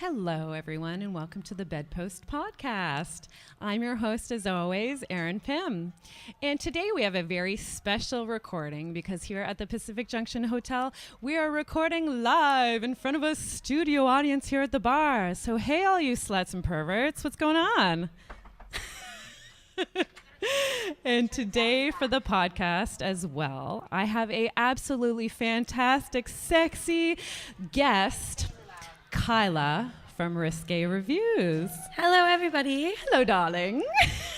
Hello, everyone, and welcome to the Bedpost Podcast. I'm your host, as always, Erin Pym. And today we have a very special recording because here at the Pacific Junction Hotel, we are recording live in front of a studio audience here at the bar. So, hey, all you sluts and perverts, what's going on? And today for the podcast as well, I have a absolutely fantastic, sexy guest, Kyla from Risque Reviews. Hello, everybody. Hello, darling.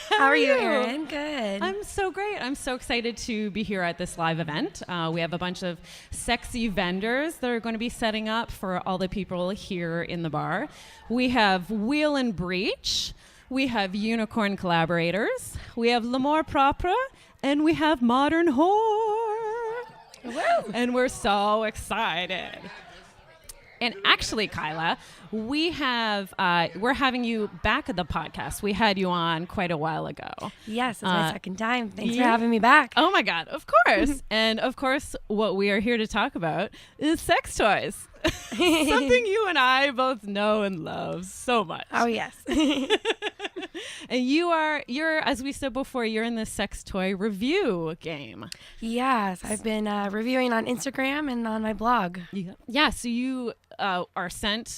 How are you, Erin? Good. I'm so great. I'm so excited to be here at this live event. We have a bunch of sexy vendors that are going to be setting up for all the people here in the bar. We have Wheel and Breach. We have Unicorn Collaborators. We have L'Amour Propre. And we have Modern Whore. Woo. And we're so excited. And actually, Kyla, we're having you back at the podcast. We had you on quite a while ago. Yes, it's my second time. Thanks for having me back. Oh my God, of course. And of course, what we are here to talk about is sex toys. Something you and I both know and love so much. Oh, yes. And you're, as we said before, you're in the sex toy review game. Yes, I've been reviewing on Instagram and on my blog. Yeah, so you are sent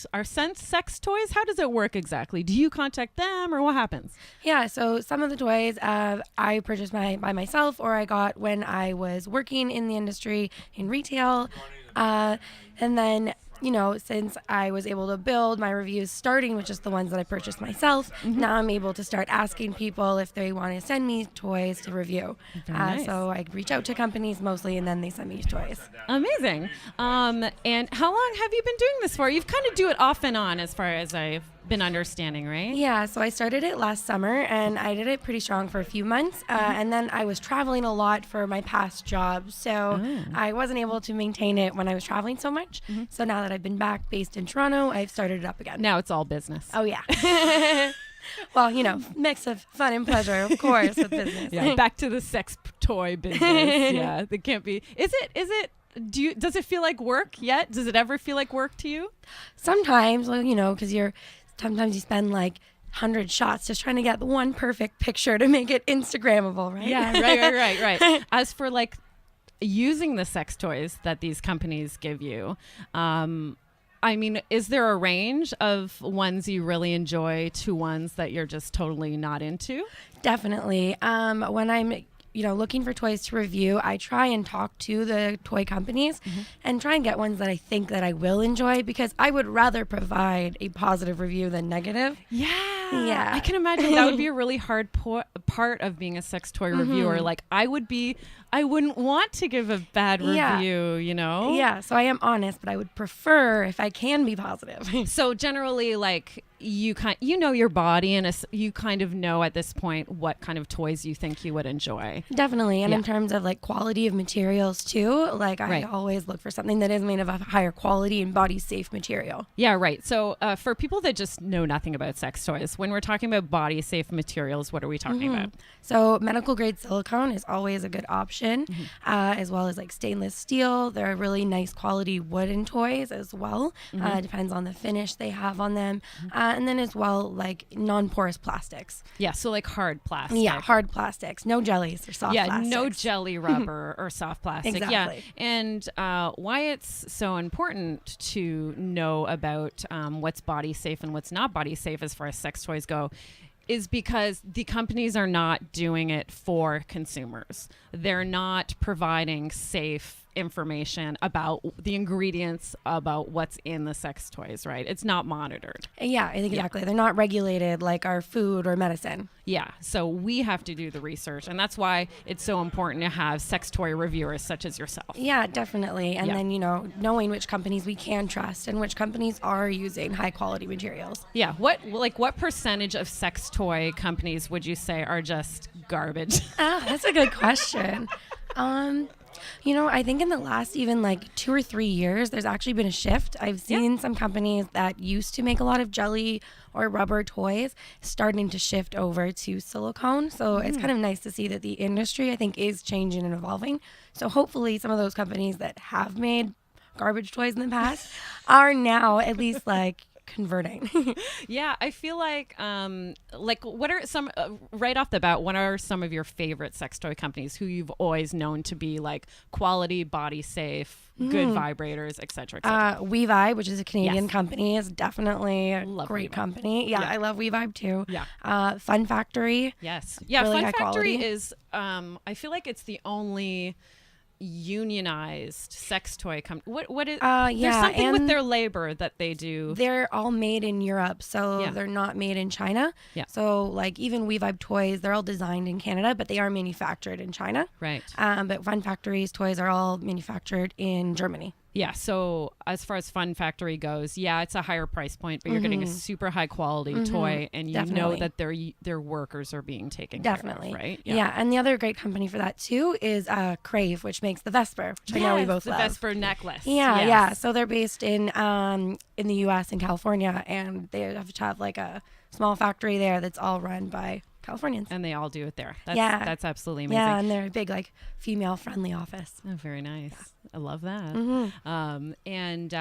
sex toys. How does it work exactly? Do you contact them or what happens? Yeah, so some of the toys I purchased by myself or I got when I was working in the industry in retail. And then, since I was able to build my reviews starting with just the ones that I purchased myself, now I'm able to start asking people if they want to send me toys to review. Nice. So I reach out to companies mostly, and then they send me toys. Amazing. And how long have you been doing this for? You've kind of do it off and on as far as I've been understanding, right? Yeah, so I started it last summer, and I did it pretty strong for a few months, and then I was traveling a lot for my past job, so I wasn't able to maintain it when I was traveling so much. So now that I've been back based in Toronto, I've started it up again. Now it's all business. Oh, yeah. Well, mix of fun and pleasure, of course, with business. Yeah, back to the sex toy business. Yeah, it can't be. Is it? Does it feel like work yet? Does it ever feel like work to you? Sometimes, because sometimes you spend like 100 shots just trying to get the one perfect picture to make it Instagrammable, right? Yeah, right. As for like using the sex toys that these companies give you, is there a range of ones you really enjoy to ones that you're just totally not into? Definitely. When I'm looking for toys to review, I try and talk to the toy companies and try and get ones that I think that I will enjoy, because I would rather provide a positive review than negative. Yeah. I can imagine that would be a really hard part of being a sex toy reviewer. Like I wouldn't want to give a bad review, Yeah, so I am honest, but I would prefer if I can be positive. So generally, like, you know your body, and you kind of know at this point what kind of toys you think you would enjoy. Definitely. And in terms of like quality of materials too, like I always look for something that is made of a higher quality and body safe material. Yeah, right. So for people that just know nothing about sex toys, when we're talking about body safe materials, what are we talking about? So medical grade silicone is always a good option, as well as like stainless steel. There are really nice quality wooden toys as well. Depends on the finish they have on them. And then as well, like non-porous plastics. Yeah, so like hard plastic. Yeah, hard plastics. No jellies or soft plastics. Yeah, no jelly rubber or soft plastic. Exactly. Yeah, and why it's so important to know about what's body safe and what's not body safe as far as sex toys go is because the companies are not doing it for consumers. They're not providing safe information about the ingredients, about what's in the sex toys, right? It's not monitored. Yeah, exactly. They're not regulated like our food or medicine. Yeah, so we have to do the research, and that's why it's so important to have sex toy reviewers such as yourself. Yeah, definitely. And then, knowing which companies we can trust and which companies are using high quality materials. Yeah, what percentage of sex toy companies would you say are just garbage? That's a good question. I think in the last even like 2 or 3 years, there's actually been a shift. I've seen some companies that used to make a lot of jelly or rubber toys starting to shift over to silicone. So it's kind of nice to see that the industry, I think, is changing and evolving. So hopefully some of those companies that have made garbage toys in the past are now at least like converting. Yeah, I feel like what are some right off the bat? What are some of your favorite sex toy companies who you've always known to be like quality, body safe, good vibrators, etc., etc.? WeVibe, which is a Canadian Yes. company, is definitely a Love great WeVibe. company. Yeah, Yeah. I love WeVibe too. Yeah. Fun Factory. Yes. Yeah. Really Fun high Factory quality. is. I feel like it's the only unionized sex toy company. What is? There's Yeah, something with and their labor that they do. they're all made in Europe, so Yeah. they're not made in China. Yeah. So like even WeVibe toys, they're all designed in Canada, but they are manufactured in China. Right. But Fun Factory's toys are all manufactured in Germany. Yeah. So as far as Fun Factory goes, yeah, it's a higher price point, but you're getting a super high quality toy, and you know Definitely. that their workers are being taken Definitely. care of, right? Yeah. And the other great company for that too is Crave, which makes the Vesper, which I know we Yes, both the love. Vesper necklace. Yeah, Yes. yeah. So they're based in the U.S. in California, and they have like a small factory there that's all run by Californians. And they all do it there. That's absolutely amazing. Yeah, and they're a big like female-friendly office. Oh, very nice. I love that. Mm-hmm. And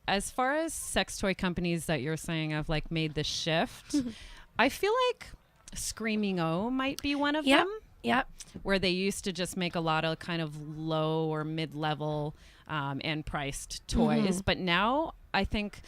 as far as sex toy companies that you're saying have like made the shift, I feel like Screaming O might be one of Yep. them, Yep. where they used to just make a lot of kind of low or mid-level and priced toys. But now I think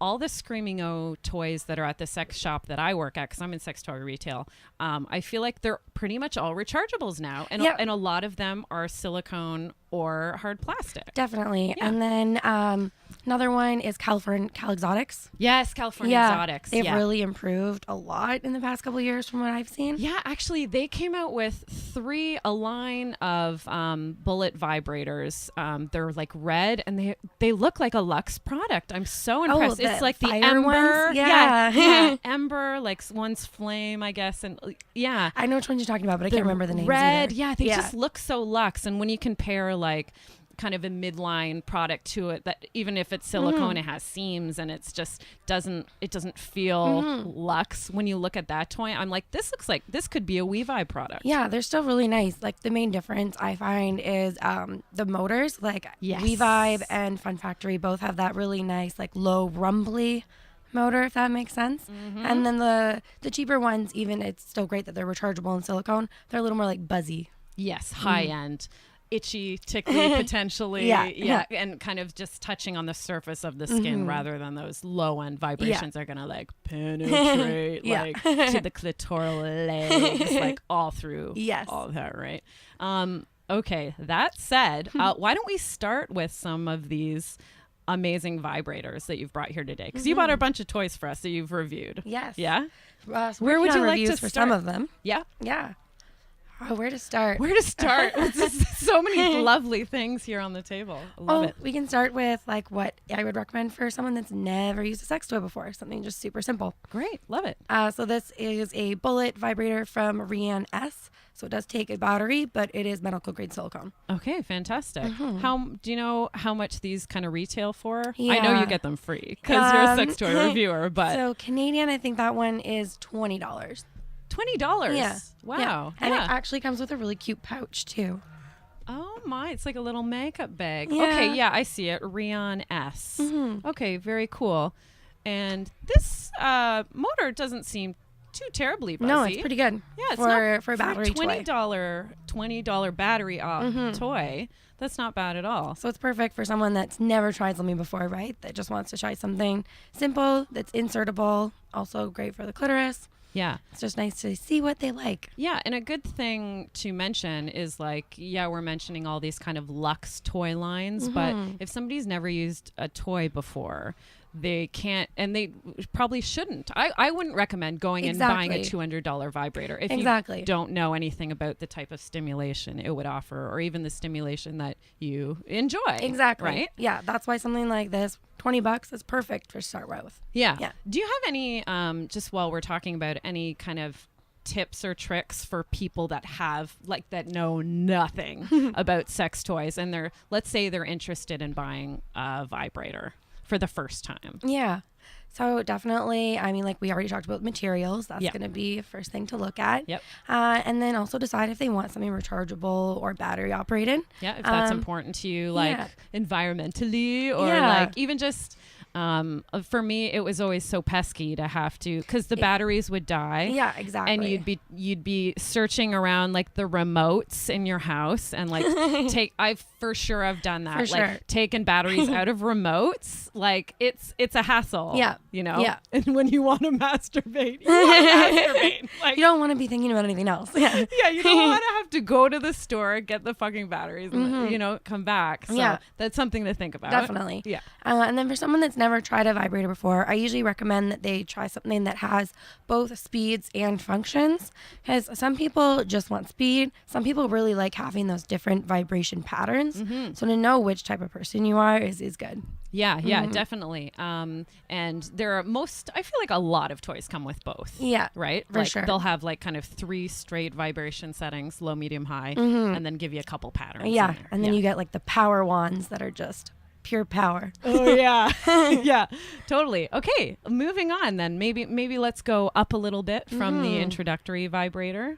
all the Screaming O toys that are at the sex shop that I work at, because I'm in sex toy retail, I feel like they're pretty much all rechargeables now. And, Yep. and a lot of them are silicone or hard plastic. Definitely. Yeah. And then another one is Cal Exotics. Yes, California Exotics. They've yeah. really improved a lot in the past couple of years from what I've seen. Yeah, actually, they came out with a line of bullet vibrators. They're like red, and they look like a luxe product. I'm so impressed. the It's like the fire ember, ones? Yeah. yeah, ember, like one's flame, I guess, and yeah. I know which ones you're talking about, but I can't remember the names Red, either. yeah, they just look so luxe. And when you compare like kind of a midline product to it, that even if it's silicone, it has seams, and it's just doesn't feel luxe. When you look at that toy, I'm like, this looks like this could be a WeVibe product. Yeah, they're still really nice. Like the main difference I find is the motors. Like Yes. WeVibe and Fun Factory both have that really nice like low rumbly motor, if that makes sense. And then the cheaper ones, even it's still great that they're rechargeable in silicone. They're a little more like buzzy. Yes, high end. Itchy, tickly, potentially, Yeah. and kind of just touching on the surface of the skin rather than those low end vibrations that are gonna like penetrate Yeah. like to the clitoral legs, like all through Yes. all that, right? Okay, that said, why don't we start with some of these amazing vibrators that you've brought here today? Because you bought a bunch of toys for us that you've reviewed. Yes. Yeah? So Where would working you on like reviews to for start? some of them? Yeah? Yeah. Where to start? Where to start? So many lovely things here on the table. I love it. We can start with like what I would recommend for someone that's never used a sex toy before. Something just super simple. Great. Love it. So this is a bullet vibrator from Rian S. So it does take a battery, but it is medical grade silicone. Okay, fantastic. How do you know how much these kind of retail for? I know Yeah. you get them free because you're a sex toy reviewer, but So Canadian, I think that one is $20. $20. Yeah. Wow. Yeah. And it Yeah. actually comes with a really cute pouch too. Oh my, it's like a little makeup bag. Yeah. Okay, yeah, I see it. Rion S. Okay, very cool. And this motor doesn't seem too terribly buzzy. No, it's pretty good. Yeah, it's for not for a battery for a $20 battery toy. That's not bad at all. So it's perfect for someone that's never tried something before, right? That just wants to try something simple, that's insertable, also great for the clitoris. Yeah. It's just nice to see what they like. Yeah, and a good thing to mention is like, yeah, we're mentioning all these kind of luxe toy lines, but if somebody's never used a toy before, they can't, and they probably shouldn't. I wouldn't recommend going and buying a $200 vibrator if you don't know anything about the type of stimulation it would offer, or even the stimulation that you enjoy. Exactly. Right? Yeah, that's why something like this, $20 is perfect to start with. Yeah. Yeah. Do you have any, just while we're talking about any kind of tips or tricks for people that have like that know nothing about sex toys, and let's say they're interested in buying a vibrator for the first time? Yeah. So definitely, I mean, like we already talked about materials. That's going to be first thing to look at. Yep. And then also decide if they want something rechargeable or battery operated. Yeah, if that's important to you, like environmentally, or like even just For me, it was always so pesky to have to, because the batteries would die. Yeah, exactly. And you'd be searching around like the remotes in your house and like I've done that. For sure. Taken batteries out of remotes. Like it's a hassle. Yeah. You know? Yeah. And when you want to masturbate, you want to masturbate. Like, you don't want to be thinking about anything else. Yeah. yeah, you don't want to have to go to the store, get the fucking batteries, and come back. So that's something to think about. Definitely. Yeah. And then for someone that's never tried a vibrator before, I usually recommend that they try something that has both speeds and functions, because some people just want speed. Some people really like having those different vibration patterns. So to know which type of person you are is good. Yeah, definitely. And there are I feel like a lot of toys come with both. Yeah, right? For sure. They'll have like kind of 3 straight vibration settings, low, medium, high, and then give you a couple patterns. Yeah, and then you get like the power wands that are just pure power. Oh yeah. Yeah, totally. Okay, moving on then. Maybe let's go up a little bit from the introductory vibrator.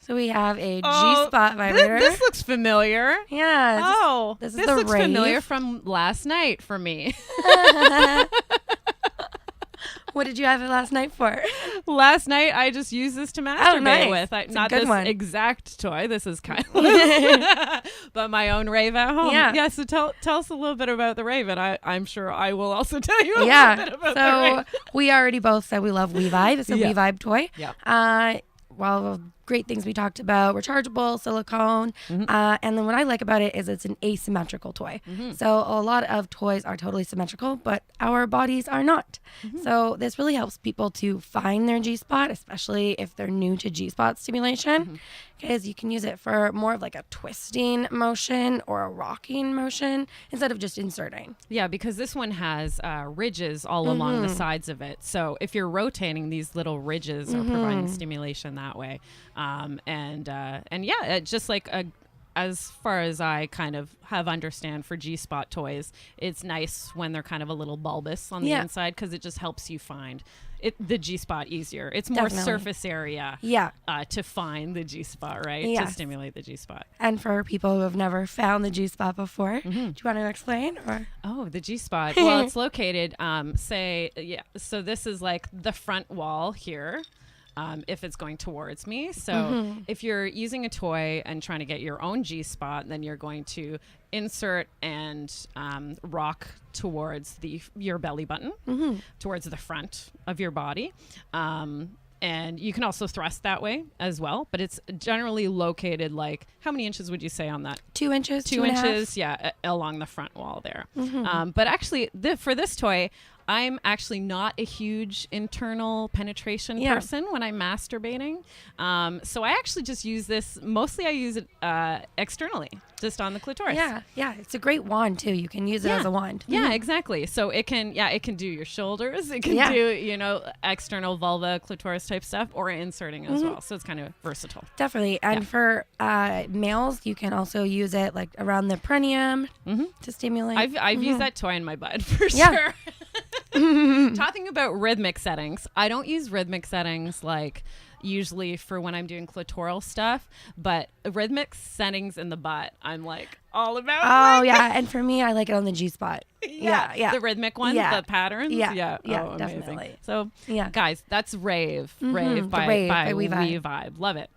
So we have a G-spot vibrator. This looks familiar. Yeah. This is the looks Rave. familiar from last night for me. What did you have it last night for? Last night, I just used this to masturbate with. Not this exact toy. This is Kyla's. But my own rave at home. Yeah. So tell us a little bit about the rave, and I'm sure I will also tell you a little bit about the rave. So we already both said we love WeVibe. It's a WeVibe toy. Yeah. Well, great things we talked about, rechargeable, silicone. And then what I like about it is it's an asymmetrical toy. So a lot of toys are totally symmetrical, but our bodies are not. So this really helps people to find their G-spot, especially if they're new to G-spot stimulation, because you can use it for more of like a twisting motion or a rocking motion instead of just inserting. Yeah, because this one has ridges all along the sides of it. So if you're rotating, these little ridges are providing stimulation that way. And yeah, just like as far as I kind of have understand for G-spot toys, it's nice when they're kind of a little bulbous on the inside, because it just helps you find the G-spot easier. It's more surface area to find the G-spot, right? Yes. To stimulate the G-spot. And for people who have never found the G-spot before, do you want to explain? Or? Oh, the G-spot. Well, it's located, so this is like the front wall here. If it's going towards me. So if you're using a toy and trying to get your own G-spot, then you're going to insert and rock towards your belly button, towards the front of your body. And you can also thrust that way as well, but it's generally located like, how many inches would you say on that? 2 inches, 2 inches, along the front wall there. But actually, for this toy, I'm actually not a huge internal penetration person when I'm masturbating. So I actually just use this, mostly I use it externally, just on the clitoris. Yeah. It's a great wand too. You can use it as a wand. Yeah, exactly. So it can do your shoulders. It can do, external vulva, clitoris type stuff, or inserting as well. So it's kind of versatile. Definitely. And for males, you can also use it like around the perineum to stimulate. I've used that toy in my butt for sure. Talking about rhythmic settings, I don't use rhythmic settings like usually for when I'm doing clitoral stuff, but rhythmic settings in the butt, I'm like all about. Oh yeah, and for me, I like it on the G-spot. The rhythmic ones, the patterns. Definitely. Amazing. So guys, that's Rave by WeVibe. Love it.